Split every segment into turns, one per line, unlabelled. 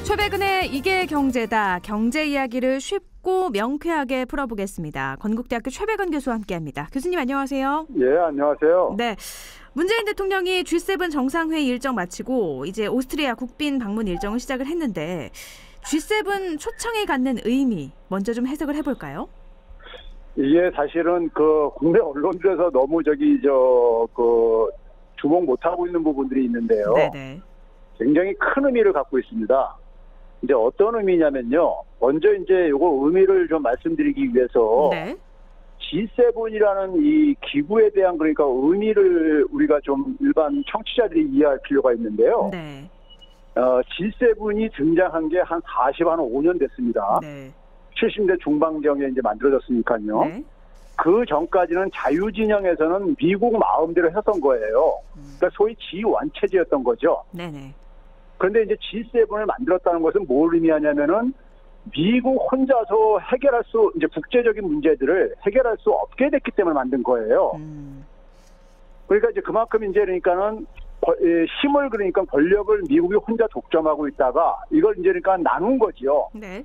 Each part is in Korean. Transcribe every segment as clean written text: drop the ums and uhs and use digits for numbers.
최백은의 이게 경제다. 경제 이야기를 쉽고 명쾌하게 풀어보겠습니다. 건국대학교 최백은 교수와 함께합니다. 교수님 안녕하세요.
예, 안녕하세요.
네, 문재인 대통령이 G7 정상회의 일정 마치고 이제 오스트리아 국빈 방문 일정을 시작을 했는데 G7 초청이 갖는 의미 먼저 좀 해석을 해볼까요?
이게 사실은 국내 언론들에서 너무 주목 못하고 있는 부분들이 있는데요.
네네. 굉장히
큰 의미를 갖고 있습니다. 이제 어떤 의미냐면요. 먼저 이제 요거 의미를 좀 말씀드리기 위해서
네.
G7이라는 이 기구에 대한 그러니까 의미를 우리가 좀 일반 청취자들이 이해할 필요가 있는데요.
네.
G7이 등장한 게 한 5년 됐습니다.
네.
70대 중반경에 이제 만들어졌으니까요.
네.
그 전까지는 자유진영에서는 미국 마음대로 했던 거예요. 그러니까 소위 G1 체제였던 거죠.
네네.
그런데 이제 G7을 만들었다는 것은 뭘 의미하냐면은 미국 혼자서 이제 국제적인 문제들을 해결할 수 없게 됐기 때문에 만든 거예요. 그러니까 이제 그만큼 이제 그러니까는 힘을 그러니까 권력을 미국이 혼자 독점하고 있다가 이걸 이제 그러니까 나눈 거지요.
네.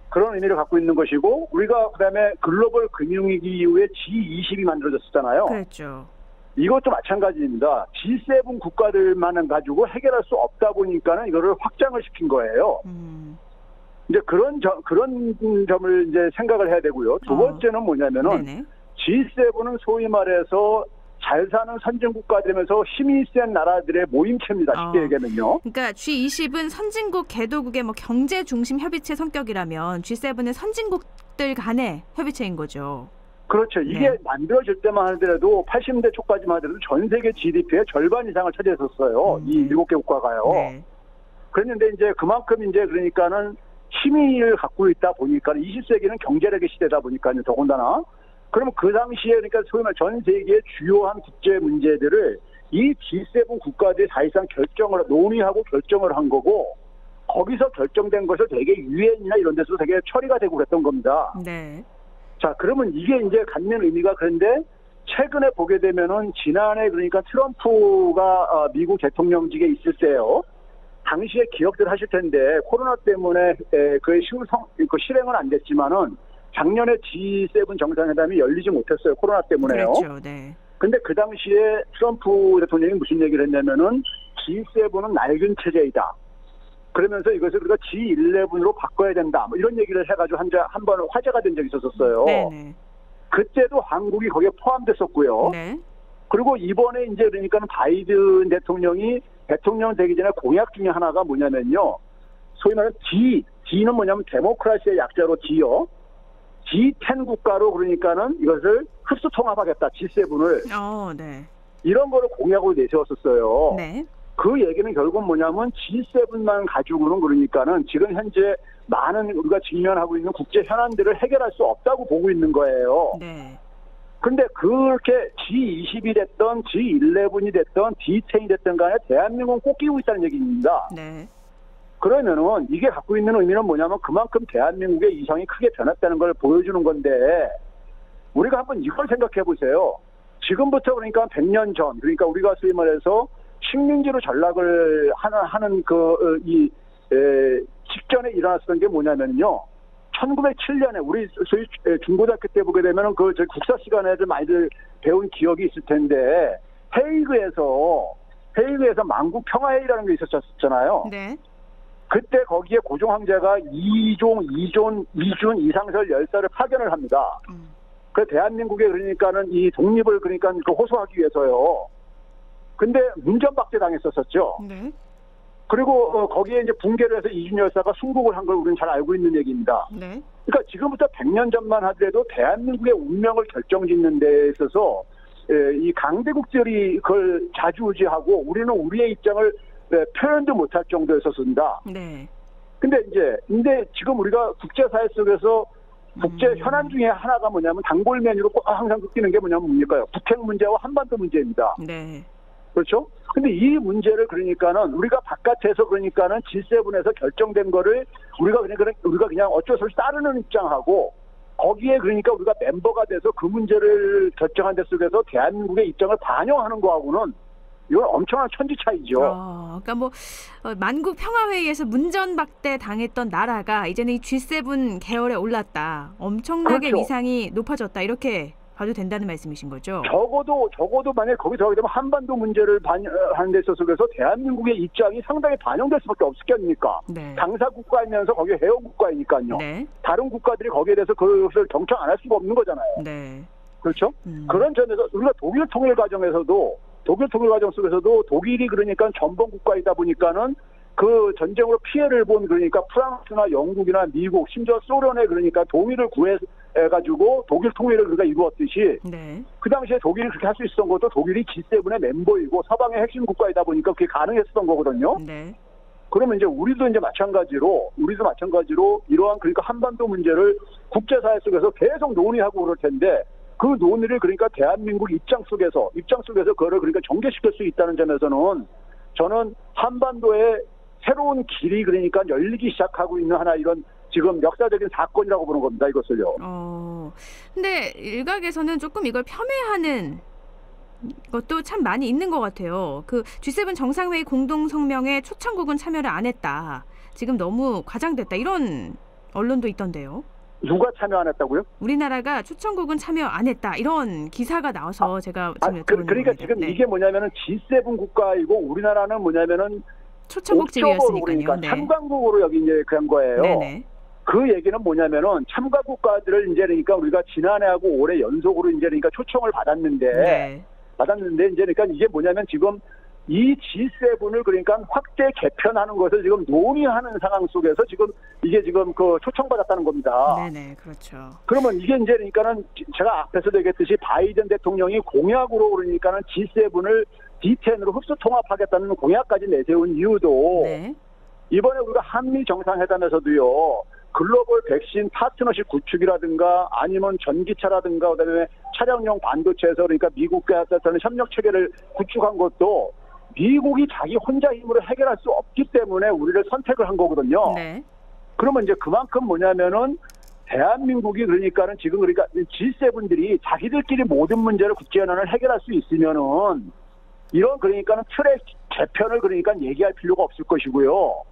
그런 의미를 갖고 있는 것이고 우리가 그다음에 글로벌 금융위기 이후에 G20이 만들어졌었잖아요.
그렇죠.
이것도 마찬가지입니다. G7 국가들만 가지고 해결할 수 없다 보니까는 이거를 확장을 시킨 거예요. 이제 그런 점을 이제 생각을 해야 되고요. 두 번째는 뭐냐면은
네네.
G7은 소위 말해서 잘 사는 선진국가들면서 힘이 센 나라들의 모임체입니다. 쉽게 얘기하면요.
그러니까 G20은 선진국 개도국의 경제 중심 협의체 성격이라면 G7은 선진국들 간의 협의체인 거죠.
그렇죠. 이게
네.
만들어질 때만 하더라도 80년대 초까지만 하더라도 전 세계 GDP의 절반 이상을 차지했었어요. 이 7개 국가가요.
네.
그랬는데 이제 그만큼 이제 그러니까는 힘을 갖고 있다 보니까 20세기는 경제력의 시대다 보니까요. 더군다나. 그러면 그 당시에 그러니까 소위 말 전 세계의 주요한 국제 문제들을 이 G7 국가들이 사실상 논의하고 결정을 한 거고 거기서 결정된 것을 되게 유엔이나 이런 데서 되게 처리가 되고 그랬던 겁니다.
네.
자, 그러면 이게 이제 갖는 의미가 그런데 최근에 보게 되면은 지난해 그러니까 트럼프가 미국 대통령직에 있을 때요. 당시에 기억들 하실 텐데 코로나 때문에 그 실행은 안 됐지만은 작년에 G7 정상회담이 열리지 못했어요. 코로나 때문에요.
그렇죠. 네.
근데 그 당시에 트럼프 대통령이 무슨 얘기를 했냐면은 G7은 낡은 체제이다. 그러면서 이것을 우리가 G11으로 바꿔야 된다. 이런 얘기를 해가지고 한 번 화제가 된 적이 있었어요.
네네.
그때도 한국이 거기에 포함됐었고요.
네.
그리고 이번에 이제 그러니까는 바이든 대통령이 대통령 되기 전에 공약 중에 하나가 뭐냐면요. 소위 말하는 D는 뭐냐면 데모크라시의 약자로 D요. G10 국가로 그러니까는 이것을 흡수 통합하겠다. G7을.
네.
이런 거를 공약으로 내세웠었어요.
네.
그 얘기는 결국 뭐냐면 G7만 가지고는 그러니까는 지금 현재 많은 우리가 직면하고 있는 국제 현안들을 해결할 수 없다고 보고 있는 거예요.
네.
근데 그렇게 G20이 됐던 G11이 됐던 D10이 됐던 간에 대한민국은 꼭 끼고 있다는 얘기입니다.
네.
그러면은 이게 갖고 있는 의미는 뭐냐면 그만큼 대한민국의 이성이 크게 변했다는 걸 보여주는 건데 우리가 한번 이걸 생각해 보세요. 지금부터 그러니까 100년 전 그러니까 우리가 소위 말해서 식민지로 전락을 하는 직전에 일어났던 게 뭐냐면요. 1907년에 우리 소위 중고등학교 때 보게 되면은 저희 국사 시간에도 많이들 배운 기억이 있을 텐데 헤이그에서 만국 평화회의라는 게 있었잖아요.
네.
그때 거기에 고종 황제가 이준 이상설 열사를 파견을 합니다. 그 대한민국에 그러니까는 이 독립을 그러니까 호소하기 위해서요. 근데 문전박대 당했었죠.
네.
그리고 거기에 이제 붕괴를 해서 이준 열사가 순국을 한 걸 우리는 잘 알고 있는 얘기입니다.
네.
그러니까 지금부터 100년 전만 하더라도 대한민국의 운명을 결정짓는 데 있어서 이 강대국들이 그걸 좌지우지하고 우리는 우리의 입장을 표현도 못할 정도였었습니다.
네.
근데 지금 우리가 국제사회 속에서 국제 현안 중에 하나가 뭐냐면 단골 메뉴로 꼭 항상 끼는 게 뭐냐면 북핵 문제와 한반도 문제입니다.
네.
그렇죠? 근데 이 문제를 그러니까는 우리가 바깥에서 그러니까는 G7에서 결정된 거를 우리가 그냥 어쩔 수 없이 따르는 입장하고 거기에 그러니까 우리가 멤버가 돼서 그 문제를 결정한 데 속에서 대한민국의 입장을 반영하는 거하고는 이건 엄청난 천지 차이죠.
그러니까 뭐 만국 평화회의에서 문전박대 당했던 나라가 이제는 이 G7 계열에 올랐다. 엄청나게
그렇죠.
위상이 높아졌다. 이렇게 봐도 된다는 말씀이신 거죠?
적어도 만약에 거기서 하게 되면 한반도 문제를 하는 데 있어서 그래서 대한민국의 입장이 상당히 반영될 수밖에 없을 게 아닙니까?
네.
당사 국가이면서 거기 회원 국가이니까요.
네.
다른 국가들이 거기에 대해서 그것을 경청 안 할 수가 없는 거잖아요.
네.
그렇죠? 그런 점에서 우리가 독일 통일 과정 속에서도 독일이 그러니까 전범 국가이다 보니까는 그 전쟁으로 피해를 본 그러니까 프랑스나 영국이나 미국 심지어 소련의 그러니까 동의를 구해가지고 독일 통일을 그러니까 이루었듯이
네.
그 당시에 독일이 그렇게 할 수 있었던 것도 독일이 G7의 멤버이고 서방의 핵심 국가이다 보니까 그게 가능했었던 거거든요.
네.
그러면 이제 우리도 마찬가지로 이러한 그러니까 한반도 문제를 국제사회 속에서 계속 논의하고 그럴 텐데 그 논의를 그러니까 대한민국 입장 속에서 그거를 그러니까 전개시킬 수 있다는 점에서는 저는 한반도의 새로운 길이 그러니까 열리기 시작하고 있는 하나 이런 지금 역사적인 사건이라고 보는 겁니다. 이것을요.
근데 일각에서는 조금 이걸 폄훼하는 것도 참 많이 있는 것 같아요. 그 G7 정상회의 공동성명에 초청국은 참여를 안 했다. 지금 너무 과장됐다. 이런 언론도 있던데요.
누가 참여 안 했다고요?
우리나라가 초청국은 참여 안 했다. 이런 기사가 나와서 제가 지금 여쭤보는
그러니까
겁니다.
지금
네.
이게 뭐냐면은 G7 국가이고 우리나라는 뭐냐면은
초청국직이었으니까요.
그러니까
네.
참관국으로 여기 이제 그런 거예요.
네네.
그 얘기는 뭐냐면은 참가 국가들을 이제 그러니까 우리가 지난해하고 올해 연속으로 이제 그러니까 초청을 받았는데 이제 그러니까 이게 뭐냐면 지금 이 G7을 그러니까 확대 개편하는 것을 지금 논의하는 상황 속에서 지금 이게 지금 그 초청받았다는 겁니다.
네네, 그렇죠.
그러면 이게 이제 그러니까는 제가 앞에서도 얘기했듯이 바이든 대통령이 공약으로 그러니까는 G7을 D10으로 흡수 통합하겠다는 공약까지 내세운 이유도
네.
이번에 우리가 한미 정상회담에서도요. 글로벌 백신 파트너십 구축이라든가 아니면 전기차라든가 그다음에 차량용 반도체에서 그러니까 미국과 하는 협력 체계를 구축한 것도 미국이 자기 혼자 힘으로 해결할 수 없기 때문에 우리를 선택을 한 거거든요.
네.
그러면 이제 그만큼 뭐냐면은 대한민국이 그러니까는 지금 그러니까 G7들이 자기들끼리 모든 문제를 국제연합을 해결할 수 있으면은 이런 그러니까는 틀의 개편을 그러니까 얘기할 필요가 없을 것이고요.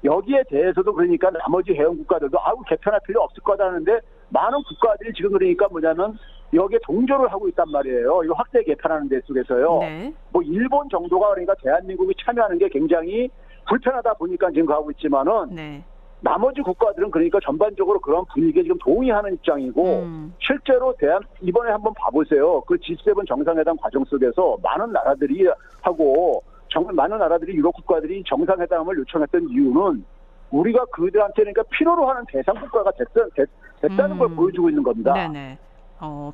여기에 대해서도 그러니까 나머지 회원 국가들도 개편할 필요 없을 거다는데 많은 국가들이 지금 그러니까 뭐냐면 여기에 동조를 하고 있단 말이에요. 이거 확대 개편하는 데 속에서요.
네.
뭐 일본 정도가 그러니까 대한민국이 참여하는 게 굉장히 불편하다 보니까 지금 가고 있지만은
네.
나머지 국가들은 그러니까 전반적으로 그런 분위기에 지금 동의하는 입장이고 실제로 이번에 한번 봐보세요. 그 G7 정상회담 과정 속에서 많은 나라들이 유럽 국가들이 정상회담을 요청했던 이유는 우리가 그들한테 그러니까 필요로 하는 대상 국가가 됐다는 걸 보여주고 있는 겁니다.
네네.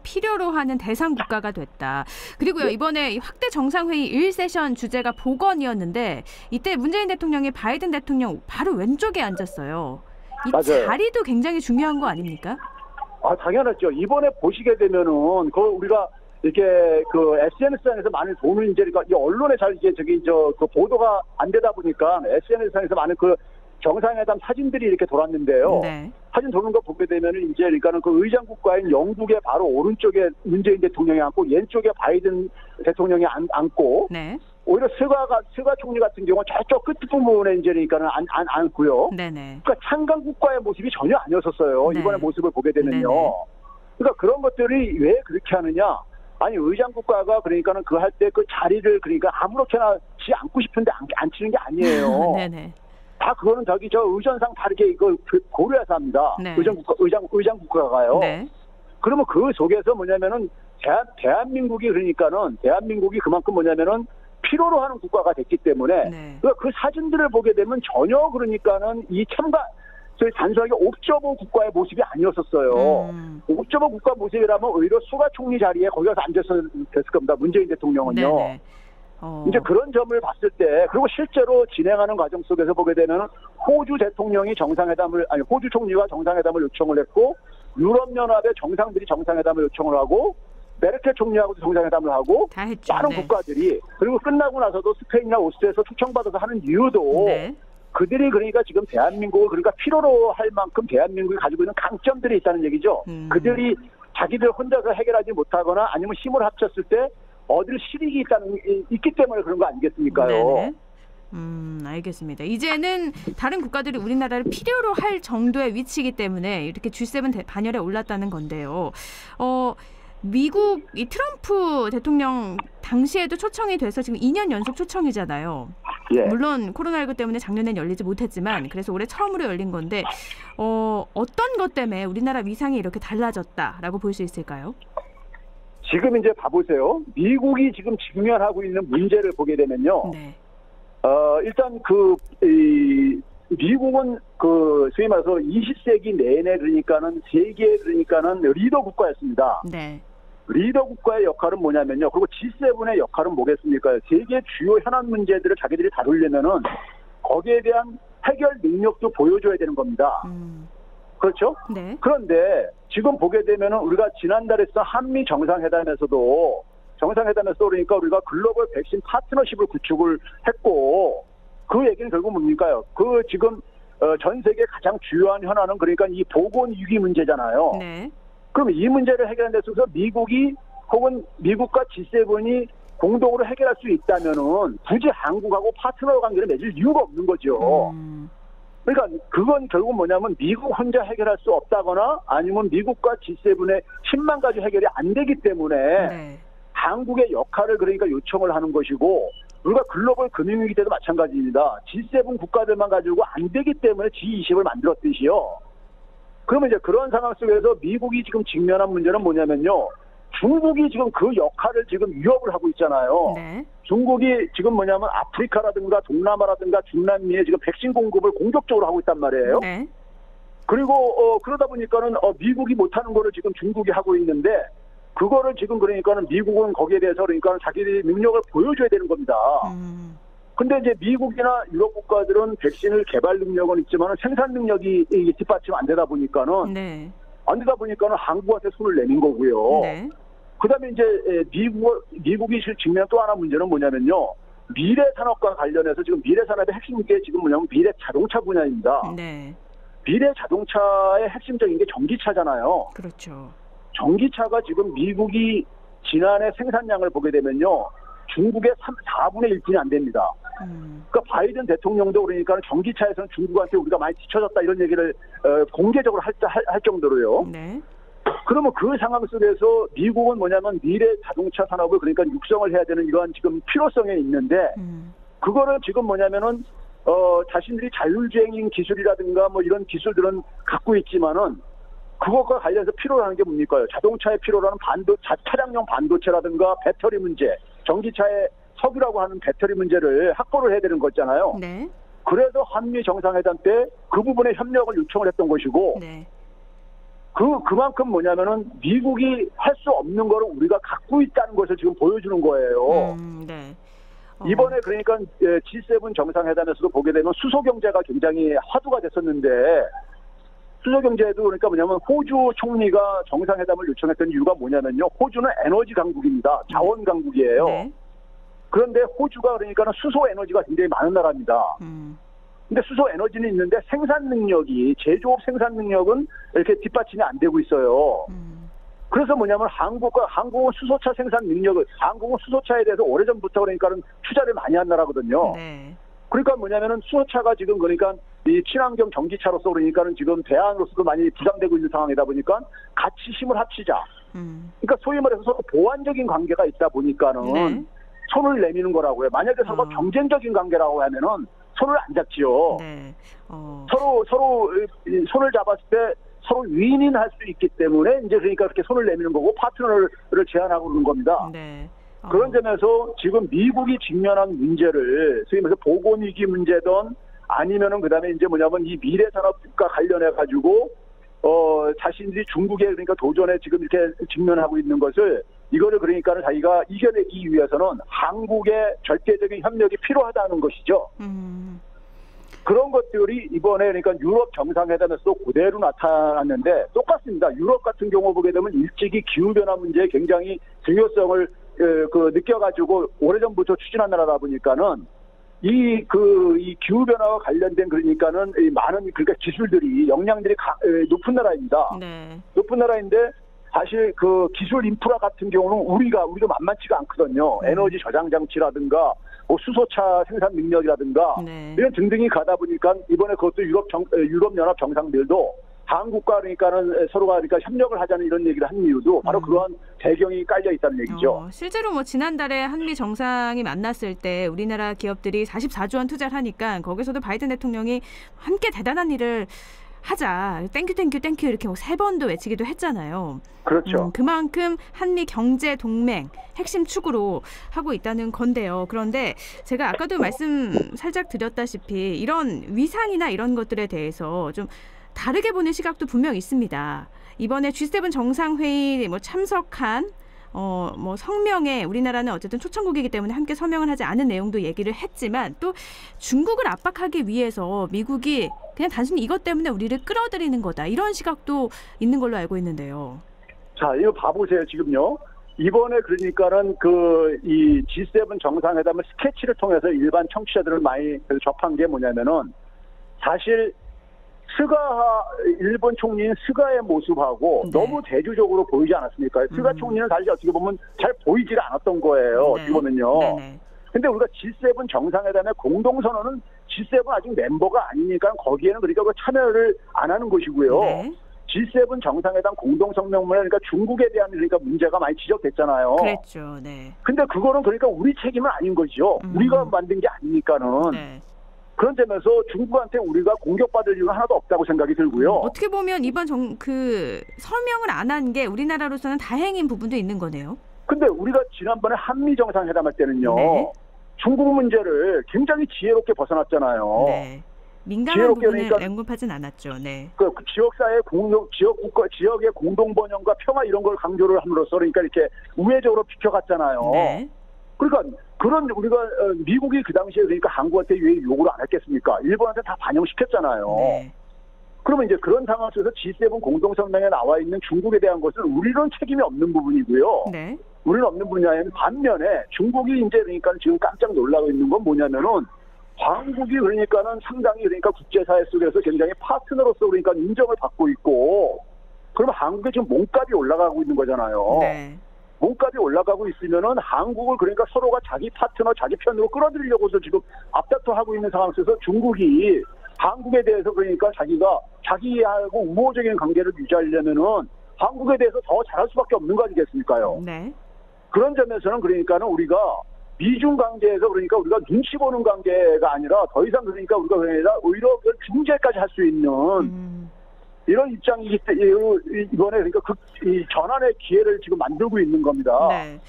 필요로 하는 대상 국가가 됐다. 그리고요, 이번에 이 확대 정상회의 1세션 주제가 보건이었는데 이때 문재인 대통령이 바이든 대통령 바로 왼쪽에 앉았어요. 이
맞아요.
자리도 굉장히 중요한 거 아닙니까?
당연하죠. 이번에 보시게 되면은 우리가 이렇게 그 SNS상에서 많은 돈을 이제 그러니까 이 언론에 잘 이게 그 보도가 안 되다 보니까 SNS상에서 많은 그 정상회담 사진들이 이렇게 돌았는데요.
네.
사진 도는 거 보게 되면은 이제 그러니까는 그 의장 국가인 영국의 바로 오른쪽에 문재인 대통령이 앉고 왼쪽에 바이든 대통령이 앉고
네.
오히려 스가 총리 같은 경우는 저쪽 끝 부분에 이제 그러니까는 앉고요.
네네.
그러니까 창강 국가의 모습이 전혀 아니었었어요.
네.
이번에 모습을 보게 되면요.
네네.
그러니까 그런 것들이 왜 그렇게 하느냐? 아니 의장 국가가 그러니까는 그 할 때 그 자리를 그러니까 아무렇게나 앉고 싶은데 앉히는 게 아니에요.
네네.
다 그거는 저 의전상 다르게 이거 고려해서 합니다.
네.
의장 국가가요.
네.
그러면 그 속에서 뭐냐면은 대한민국이 그만큼 뭐냐면은 필요로 하는 국가가 됐기 때문에
네.
그 사진들을 보게 되면 전혀 그러니까는 저희 단순하게 옵저버 국가의 모습이 아니었었어요. 옵저버 국가 모습이라면 오히려 수가 총리 자리에 거기 가서 앉았으면 됐을 겁니다. 문재인 대통령은요.
네네.
이제 그런 점을 봤을 때 그리고 실제로 진행하는 과정 속에서 보게 되면 호주 총리가 정상회담을 요청을 했고 유럽연합의 정상들이 정상회담을 요청을 하고 메르켈 총리하고도 정상회담을 하고
다 했죠.
다른
네.
국가들이 그리고 끝나고 나서도 스페인이나 오스트리아에서 초청받아서 하는 이유도
네.
그들이 그러니까 지금 대한민국을 그러니까 필요로 할 만큼 대한민국이 가지고 있는 강점들이 있다는 얘기죠. 그들이 자기들 혼자서 해결하지 못하거나 아니면 힘을 합쳤을 때 얻을 실익이 있기 때문에 그런 거 아니겠습니까요?
네네. 알겠습니다. 이제는 다른 국가들이 우리나라를 필요로 할 정도의 위치이기 때문에 이렇게 G7 반열에 올랐다는 건데요. 미국 이 트럼프 대통령 당시에도 초청이 돼서 지금 2년 연속 초청이잖아요.
예.
물론 코로나19 때문에 작년엔 열리지 못했지만 그래서 올해 처음으로 열린 건데 어떤 것 때문에 우리나라 위상이 이렇게 달라졌다라고 볼 수 있을까요?
지금 이제 봐보세요. 미국이 지금 직면하고 있는 문제를 보게 되면요.
네.
일단 미국은 소위 말해서 20세기 내내 그러니까는 세계 그러니까는 리더 국가였습니다.
네.
리더 국가의 역할은 뭐냐면요. 그리고 G7의 역할은 뭐겠습니까? 세계 주요 현안 문제들을 자기들이 다루려면은 거기에 대한 해결 능력도 보여줘야 되는 겁니다. 그렇죠?
네.
그런데 지금 보게 되면은 우리가 지난달에 있었던 한미 정상회담에서도 그러니까 우리가 글로벌 백신 파트너십을 구축을 했고 그 얘기는 결국 뭡니까요? 지금 전 세계 가장 주요한 현안은 그러니까 이 보건 위기 문제잖아요.
네.
그럼 이 문제를 해결하는 데 있어서 미국이 혹은 미국과 G7이 공동으로 해결할 수 있다면은 굳이 한국하고 파트너 관계를 맺을 이유가 없는 거죠. 그러니까 그건 결국 뭐냐면 미국 혼자 해결할 수 없다거나 아니면 미국과 G7의 10만 가지 해결이 안 되기 때문에
네.
한국의 역할을 그러니까 요청을 하는 것이고 우리가 글로벌 금융위기 때도 마찬가지입니다. G7 국가들만 가지고 안 되기 때문에 G20을 만들었듯이요. 그러면 이제 그런 상황 속에서 미국이 지금 직면한 문제는 뭐냐면요. 중국이 지금 그 역할을 지금 위협을 하고 있잖아요.
네.
중국이 지금 뭐냐면 아프리카라든가 동남아라든가 중남미에 지금 백신 공급을 공격적으로 하고 있단 말이에요.
네.
그리고 그러다 보니까는 미국이 못하는 거를 지금 중국이 하고 있는데 그거를 지금 그러니까는 미국은 거기에 대해서 그러니까 자기들이 능력을 보여줘야 되는 겁니다. 근데 이제 미국이나 유럽 국가들은 백신을 개발 능력은 있지만 생산 능력이 뒷받침 안 되다 보니까는
네.
한국한테 손을 내민 거고요.
네.
그다음에 이제 미국이 직면한 또 하나 문제는 뭐냐면요. 미래 산업과 관련해서 지금 미래 산업의 핵심 게 지금 뭐냐면 미래 자동차 분야입니다.
네.
미래 자동차의 핵심적인 게 전기차잖아요.
그렇죠.
전기차가 지금 미국이 지난해 생산량을 보게 되면요. 중국의 4분의 1뿐이 안 됩니다. 그러니까 바이든 대통령도 그러니까 전기차에서는 중국한테 우리가 많이 뒤처졌다 이런 얘기를 공개적으로 할 정도로요.
네.
그러면 그 상황 속에서 미국은 뭐냐면 미래 자동차 산업을 그러니까 육성을 해야 되는 이러한 지금 필요성에 있는데 그거를 지금 뭐냐면은 자신들이 자율주행인 기술이라든가 뭐 이런 기술들은 갖고 있지만은 그것과 관련해서 필요로 하는 게 뭡니까? 자동차에 필요로 하는 차량용 반도체라든가 배터리 문제, 전기차의 석유라고 하는 배터리 문제를 확보를 해야 되는 거잖아요.
네.
그래서 한미 정상회담 때 그 부분에 협력을 요청을 했던 것이고
네.
그만큼 뭐냐면은 미국이 할 수 없는 거를 우리가 갖고 있다는 것을 지금 보여주는 거예요.
네.
이번에 그러니까 G7 정상회담에서도 보게 되면 수소 경제가 굉장히 화두가 됐었는데 수소 경제도 그러니까 뭐냐면 호주 총리가 정상회담을 요청했던 이유가 뭐냐면요. 호주는 에너지 강국입니다. 자원 강국이에요.
네.
그런데 호주가 그러니까 수소 에너지가 굉장히 많은 나라입니다. 근데 수소 에너지는 있는데 생산 능력이 제조업 생산 능력은 이렇게 뒷받침이 안 되고 있어요. 그래서 뭐냐면 한국은 수소차 생산 능력을 한국은 수소차에 대해서 오래전부터 그러니까는 투자를 많이 한 나라거든요.
네.
그러니까 뭐냐면은 수소차가 지금 그러니까 이 친환경 전기차로서 그러니까는 지금 대안으로서도 많이 부담되고 있는 상황이다 보니까 같이 힘을 합치자. 그러니까 소위 말해서 서로 보완적인 관계가 있다 보니까는
네.
손을 내미는 거라고요. 만약에 서로 경쟁적인 관계라고 하면은 손을 안 잡지요.
네.
서로 손을 잡았을 때 서로 윈윈할 수 있기 때문에 이제 그러니까 그렇게 손을 내미는 거고 파트너를 제안하고 그러는 겁니다.
네.
그런 점에서 지금 미국이 직면한 문제를 소위 말해서 보건위기 문제든 아니면은 그다음에 이제 뭐냐면 이 미래 산업과 관련해 가지고 자신들이 중국에 그러니까 도전에 지금 이렇게 직면하고 있는 것을 이거를 그러니까 자기가 이겨내기 위해서는 한국의 절대적인 협력이 필요하다는 것이죠. 그런 것들이 이번에 그러니까 유럽 정상회담에서도 그대로 나타났는데 똑같습니다. 유럽 같은 경우 보게 되면 일찍이 기후변화 문제에 굉장히 중요성을 느껴가지고 오래전부터 추진한 나라다 보니까는 이 기후변화와 관련된 그러니까는 많은 그러니까 기술들이 역량들이 높은 나라입니다.
네.
높은 나라인데 사실 그 기술 인프라 같은 경우는 우리도 만만치가 않거든요. 에너지 저장 장치라든가 뭐 수소차 생산 능력이라든가
네.
이런 등등이 가다 보니까 이번에 그것도 유럽연합 정상들도 한국과 그러니까는 서로가 그러니까 협력을 하자는 이런 얘기를 한 이유도 바로 그러한 배경이 깔려 있다는 얘기죠.
실제로 뭐 지난달에 한미 정상이 만났을 때 우리나라 기업들이 44조 원 투자를 하니까 거기서도 바이든 대통령이 함께 대단한 일을 하자. 땡큐 이렇게 뭐 3번도 외치기도 했잖아요.
그렇죠.
그만큼 한미 경제 동맹 핵심 축으로 하고 있다는 건데요. 그런데 제가 아까도 말씀 살짝 드렸다시피 이런 위상이나 이런 것들에 대해서 좀 다르게 보는 시각도 분명 있습니다. 이번에 G7 정상회의 참석한 뭐 성명에 우리나라는 어쨌든 초청국이기 때문에 함께 서명을 하지 않은 내용도 얘기를 했지만 또 중국을 압박하기 위해서 미국이 그냥 단순히 이것 때문에 우리를 끌어들이는 거다. 이런 시각도 있는 걸로 알고 있는데요.
자, 이거 봐보세요. 지금요. 이번에 그러니까는 이 G7 정상회담을 스케치를 통해서 일반 청취자들을 많이 접한 게 뭐냐면은 사실 일본 총리인 스가의 모습하고
네.
너무 대조적으로 보이지 않았습니까? 스가 총리는 사실 어떻게 보면 잘 보이질 않았던 거예요.
네.
어떻게 보면요.
네네.
근데 우리가 G7 정상회담의 공동선언은 G7 아직 멤버가 아니니까 거기에는 그러니까 참여를 안 하는 것이고요.
네.
G7 정상회담 공동성명문에 그러니까 중국에 대한 그러니까 문제가 많이 지적됐잖아요.
그랬죠. 네.
근데 그거는 그러니까 우리 책임은 아닌 거죠. 우리가 만든 게 아니니까는.
네.
그런 점에서 중국한테 우리가 공격받을 이유는 하나도 없다고 생각이 들고요.
어떻게 보면 이번 서명을 안 한 게 우리나라로서는 다행인 부분도 있는 거네요.
근데 우리가 지난번에 한미 정상회담 할 때는요.
네.
중국 문제를 굉장히 지혜롭게 벗어났잖아요.
네. 민감한
지혜롭게
부분을
그러니까
언급하진 않았죠. 네.
그 지역사회 지역의 공동 번영과 평화 이런 걸 강조를 함으로써 그러니까 이렇게 우회적으로 비켜갔잖아요.
네.
그러니까 그런 우리가 미국이 그 당시에 그러니까 한국한테 왜 요구를 안 했겠습니까? 일본한테 다 반영시켰잖아요.
네.
그러면 이제 그런 상황 속에서 G7 공동성명에 나와 있는 중국에 대한 것은 우리는 책임이 없는 부분이고요.
네.
우리는 없는 분야에는 반면에 중국이 이제 그러니까 지금 깜짝 놀라고 있는 건 뭐냐면은 한국이 그러니까는 상당히 그러니까 국제사회 속에서 굉장히 파트너로서 그러니까 인정을 받고 있고 그러면 한국에 지금 몸값이 올라가고 있는 거잖아요.
네.
몸값이 올라가고 있으면은 한국을 그러니까 서로가 자기 파트너, 자기 편으로 끌어들이려고서 지금 앞다퉈하고 있는 상황 속에서 중국이 한국에 대해서 그러니까 자기하고 우호적인 관계를 유지하려면은 한국에 대해서 더 잘할 수밖에 없는 거 아니겠습니까요?
네.
그런 점에서는 그러니까는 우리가 미중 관계에서 그러니까 우리가 눈치 보는 관계가 아니라 더 이상 그러니까 우리가 오히려 중재까지 할 수 있는 이런 입장이기 때문에 이번에 그러니까 이 전환의 기회를 지금 만들고 있는 겁니다.
네.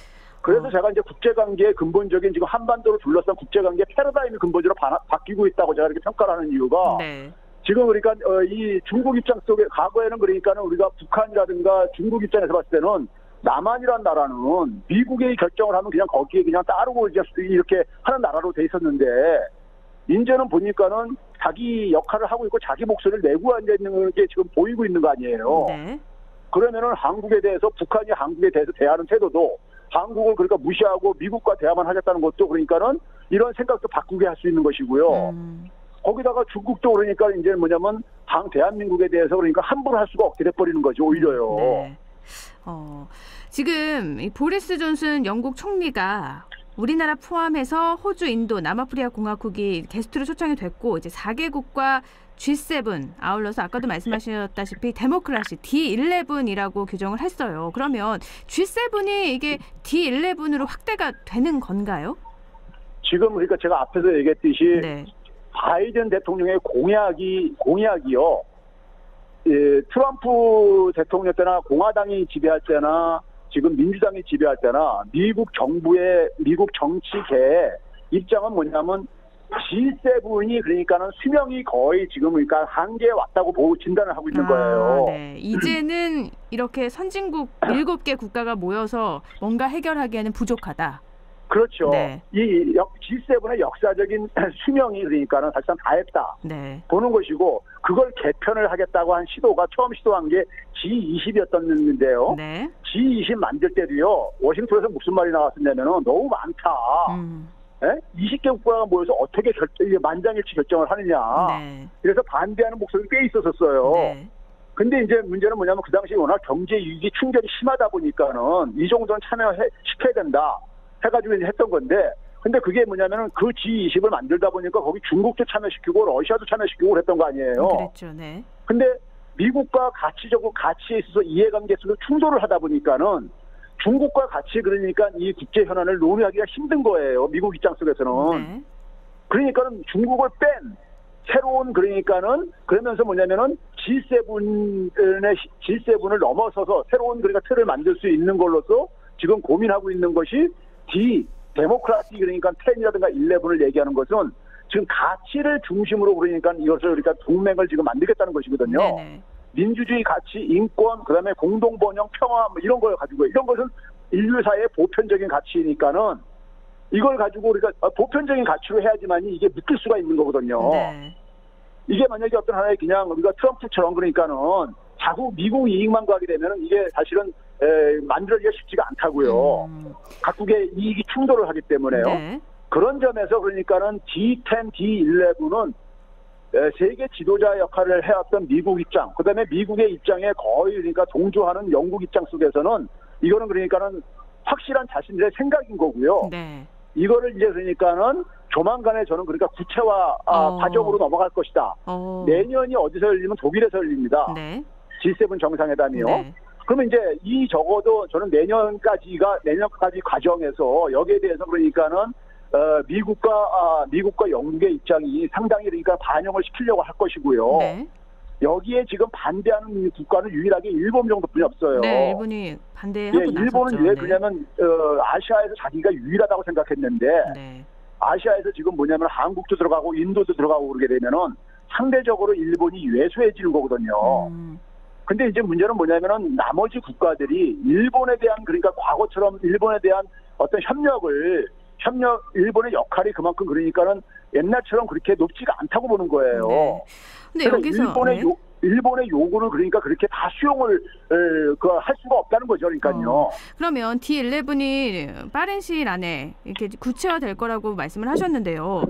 그래서 제가 이제 국제관계의 근본적인 지금 한반도를 둘러싼 국제관계 패러다임이 근본적으로 바뀌고 있다고 제가 이렇게 평가를 하는 이유가
네.
지금 그러니까 이 중국 입장 속에 과거에는 그러니까는 우리가 북한이라든가 중국 입장에서 봤을 때는 남한이란 나라는 미국이 결정을 하면 그냥 거기에 그냥 따르고 이렇게 하는 나라로 돼 있었는데 이제는 보니까는 자기 역할을 하고 있고 자기 목소리를 내고 앉아 있는 게 지금 보이고 있는 거 아니에요.
네.
그러면은 한국에 대해서 북한이 한국에 대해서 대하는 태도도 한국을 그러니까 무시하고 미국과 대화만 하겠다는 것도 그러니까는 이런 생각도 바꾸게 할 수 있는 것이고요. 거기다가 중국도 그러니까 이제 뭐냐면 대한민국에 대해서 그러니까 함부로 할 수가 없게 돼버리는 거죠. 오히려요.
네. 지금 이 보리스 존슨 영국 총리가 우리나라 포함해서 호주, 인도, 남아프리카 공화국이 게스트로 초청이 됐고 이제 4개국과 G7 아울러서 아까도 말씀하셨다시피 데모크라시 D11이라고 규정을 했어요. 그러면 G7이 이게 D11으로 확대가 되는 건가요?
지금 그러니까 제가 앞에서 얘기했듯이
네.
바이든 대통령의 공약이요. 예, 트럼프 대통령 때나 공화당이 지배할 때나 지금 민주당이 지배할 때나 미국 정치계의 입장은 뭐냐면 G7이 그러니까는 수명이 거의 지금 그러니까 한계에 왔다고 보고 진단을 하고 있는 거예요.
네. 이제는 이렇게 선진국 7개 국가가 모여서 뭔가 해결하기에는 부족하다.
그렇죠.
네.
이 G7의 역사적인 수명이 그러니까는 사실상 다 했다.
네.
보는 것이고 그걸 개편을 하겠다고 한 시도가 처음 시도한 게 G20이었는데요.
네.
G20 만들 때도요. 워싱턴에서 무슨 말이 나왔었냐면은 너무 많다. 20개 국가가 모여서 어떻게 만장일치 결정을 하느냐.
네.
그래서 반대하는 목소리가 꽤 있었어요.
네.
근데 이제 문제는 뭐냐면 그 당시 워낙 경제 위기 충격이 심하다 보니까는 이 정도는 시켜야 된다 해가지고 이제 했던 건데, 근데 그게 뭐냐면은 그 G20을 만들다 보니까 거기 중국도 참여시키고 러시아도 참여시키고 그랬던 거 아니에요.
그랬죠, 네.
근데 미국과 가치적으로 가치에 있어서 이해관계 속에서 충돌을 하다 보니까는 중국과 같이 그러니까 이 국제 현안을 논의하기가 힘든 거예요. 미국 입장 속에서는.
네.
그러니까는 중국을 뺀 새로운 그러니까는 그러면서 뭐냐면은 G7을 넘어서서 새로운 그러니까 틀을 만들 수 있는 걸로서 지금 고민하고 있는 것이 데모크라시 그러니까 10이라든가 11을 얘기하는 것은 지금 가치를 중심으로 그러니까 이것을 그러니까 동맹을 지금 만들겠다는 것이거든요.
네네.
민주주의 가치, 인권, 그다음에 공동 번영, 평화 뭐 이런 걸 가지고 이런 것은 인류 사회의 보편적인 가치니까는 이걸 가지고 우리가 보편적인 가치로 해야지만이 이게 묶일 수가 있는 거거든요.
네.
이게 만약에 어떤 하나의 그냥 우리가 트럼프처럼 그러니까는 자꾸 미국 이익만 가게 되면은 이게 사실은 만들기가 쉽지가 않다고요. 각국의 이익이 충돌을 하기 때문에요.
네.
그런 점에서 그러니까는 D10, D11은 세계 지도자 역할을 해왔던 미국 입장, 그다음에 미국의 입장에 거의 그러니까 동조하는 영국 입장 속에서는 이거는 그러니까는 확실한 자신들의 생각인 거고요.
네.
이거를 이제 그러니까는 조만간에 저는 그러니까 구체화 과정으로 넘어갈 것이다. 내년이 어디서 열리면 독일에서 열립니다.
네.
G7 정상회담이요.
네.
그러면 이제 이 적어도 저는 내년까지 과정에서 여기에 대해서 그러니까는 미국과 영국의 입장이 상당히 그러니까 반영을 시키려고 할 것이고요.
네.
여기에 지금 반대하는 국가는 유일하게 일본 정도뿐이 없어요.
네, 일본이 반대하고 나섰죠.
일본은 왜
네.
그러냐면 아시아에서 자기가 유일하다고 생각했는데
네.
아시아에서 지금 뭐냐면 한국도 들어가고 인도도 들어가고 그러게 되면은 상대적으로 일본이 왜소해지는 거거든요. 근데 이제 문제는 뭐냐면은 나머지 국가들이 일본에 대한 그러니까 과거처럼 일본에 대한 어떤 일본의 역할이 그만큼 그러니까는 옛날처럼 그렇게 높지가 않다고 보는 거예요.
네. 근데 여기서
일본의 요구를 그러니까 그렇게 다 수용을 할 수가 없다는 거죠. 그러니까요.
그러면 D11이 빠른 시일 안에 이렇게 구체화될 거라고 말씀을 하셨는데요.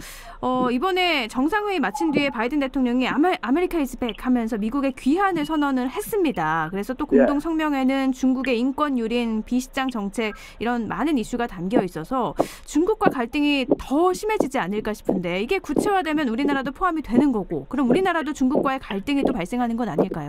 이번에 정상회의 마친 뒤에 바이든 대통령이 아메리카 이즈백 하면서 미국의 귀환을 선언을 했습니다. 그래서 또 공동 성명에는 중국의 인권 유린 비시장 정책 이런 많은 이슈가 담겨 있어서 중국과 갈등이 더 심해지지 않을까 싶은데 이게 구체화되면 우리나라도 포함이 되는 거고 그럼 우리나라도 중국과의 갈등이 또 발생하는 건 아닐까요?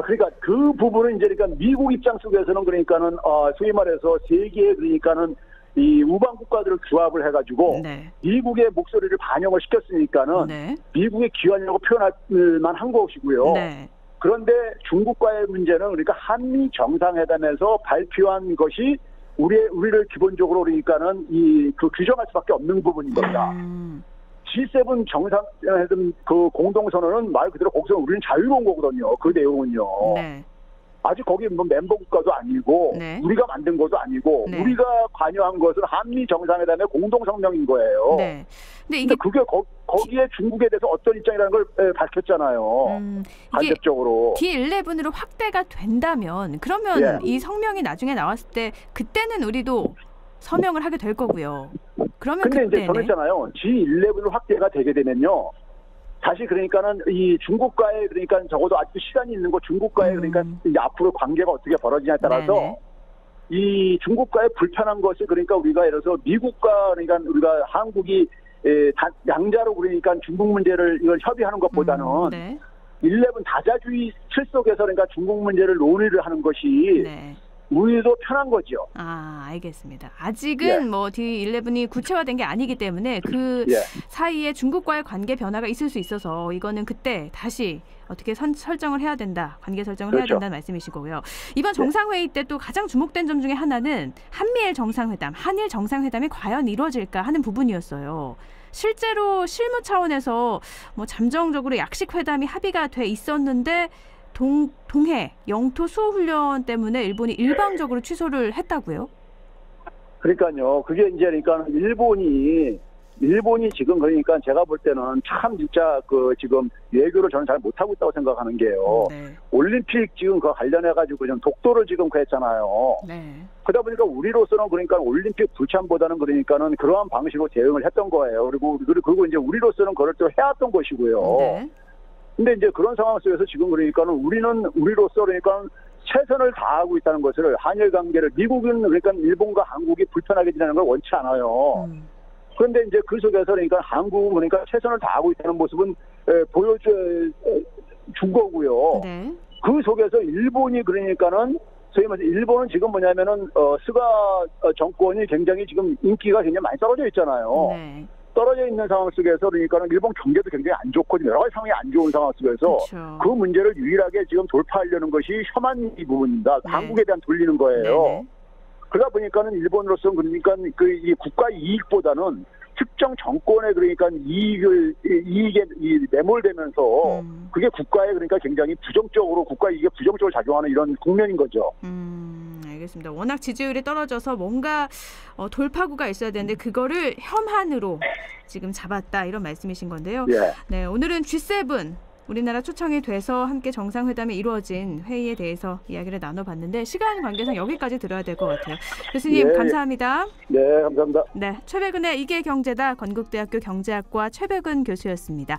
그러니까 그 부분은 이제 그러니까 미국 입장 속에서는 그러니까는 소위 말해서 세계에 그러니까는 이 우방 국가들을 규합을 해가지고
네.
미국의 목소리를 반영을 시켰으니까는
네.
미국의 기관이라고 표현할 만한 것이고요.
네.
그런데 중국과의 문제는 그러니까 한미 정상회담에서 발표한 것이 우리를 기본적으로 그러니까는 그 규정할 수밖에 없는 부분인 겁니다. G7 정상회담 그 공동선언은 말 그대로 거기서 우리는 자유로운 거거든요. 그 내용은요.
네.
아직 거기 뭐 멤버 국가도 아니고
네.
우리가 만든 것도 아니고
네.
우리가 관여한 것은 한미 정상회담의 공동성명인 거예요.
네. 근데 이게
그게 거기에 중국에 대해서 어떤 입장이라는 걸 밝혔잖아요. 간접적으로.
D11으로 확대가 된다면 그러면 이 성명이 나중에 나왔을 때 그때는 우리도 서명을 하게 될 거고요. 그러면
근데
그때는
이제 저는 있잖아요. G11 확대가 되게 되면요. 다시 그러니까는 이 중국과의 그러니까 적어도 아직도 시간이 있는 거 중국과의 그러니까 이제 앞으로 관계가 어떻게 벌어지냐에 따라서
네네.
이 중국과의 불편한 것이 그러니까 우리가 예를 들어서 미국과 그러니까 우리가 한국이 양자로 그러니까 중국 문제를 이걸 협의하는 것보다는
네.
11 다자주의 틀 속에서 그러니까 중국 문제를 논의를 하는 것이
네.
우리도 편한 거죠.
알겠습니다. 아직은 뭐 D11이 구체화된 게 아니기 때문에 그 사이에 중국과의 관계 변화가 있을 수 있어서 이거는 그때 다시 어떻게 설정을 해야 된다. 관계 설정을 해야 된다는 말씀이시고요. 이번 정상회의 때 또 가장 주목된 점 중에 하나는 한미일 정상회담, 한일 정상회담이 과연 이루어질까 하는 부분이었어요. 실제로 실무 차원에서 뭐 잠정적으로 약식 회담이 합의가 돼 있었는데 동해 영토 수호 훈련 때문에 일본이 일방적으로 취소를 했다고요?
그러니까요. 그게 이제 그러니까 일본이 지금 그러니까 제가 볼 때는 참 진짜 그 지금 외교를 저는 잘 못하고 있다고 생각하는 게요. 올림픽 지금 그거 관련해가지고 좀 독도를 지금 했잖아요. 그러다 보니까 우리로서는 그러니까 올림픽 불참보다는 그러니까는 그러한 방식으로 대응을 했던 거예요. 그리고 이제 우리로서는 그걸 또 해왔던 것이고요. 근데 이제 그런 상황 속에서 지금 그러니까는 우리로서 그러니까 최선을 다하고 있다는 것을 한일 관계를 미국은 그러니까 일본과 한국이 불편하게 지내는 걸 원치 않아요. 그런데 이제 그 속에서 그러니까 한국은 그러니까 최선을 다하고 있다는 모습은 보여준 거고요.
네.
그 속에서 일본이 그러니까는 소위 말해서 일본은 지금 뭐냐면은 스가 정권이 굉장히 지금 인기가 굉장히 많이 떨어져 있잖아요.
네.
떨어져 있는 상황 속에서 그러니까는 일본 경제도 굉장히 안 좋고 여러 가지 상황이 안 좋은 상황 속에서
그렇죠.
그 문제를 유일하게 지금 돌파하려는 것이 혐한 이 부분입니다.
네.
한국에 대한 돌리는 거예요.
네네.
그러다 보니까는 일본으로서는 그러니까 이 국가 이익보다는 특정 정권의 그러니까 이익에 매몰되면서 그게 국가에 그러니까 굉장히 부정적으로 국가 이익에 부정적으로 작용하는 이런 국면인 거죠.
알겠습니다. 워낙 지지율이 떨어져서 뭔가 돌파구가 있어야 되는데 그거를 혐한으로 지금 잡았다 이런 말씀이신 건데요.
예.
네, 오늘은 G7 우리나라 초청이 돼서 함께 정상회담이 이루어진 회의에 대해서 이야기를 나눠봤는데 시간 관계상 여기까지 들어야 될 것 같아요. 교수님
예.
감사합니다.
네, 감사합니다.
네, 최백은의 이게 경제다 건국대학교 경제학과 최백은 교수였습니다.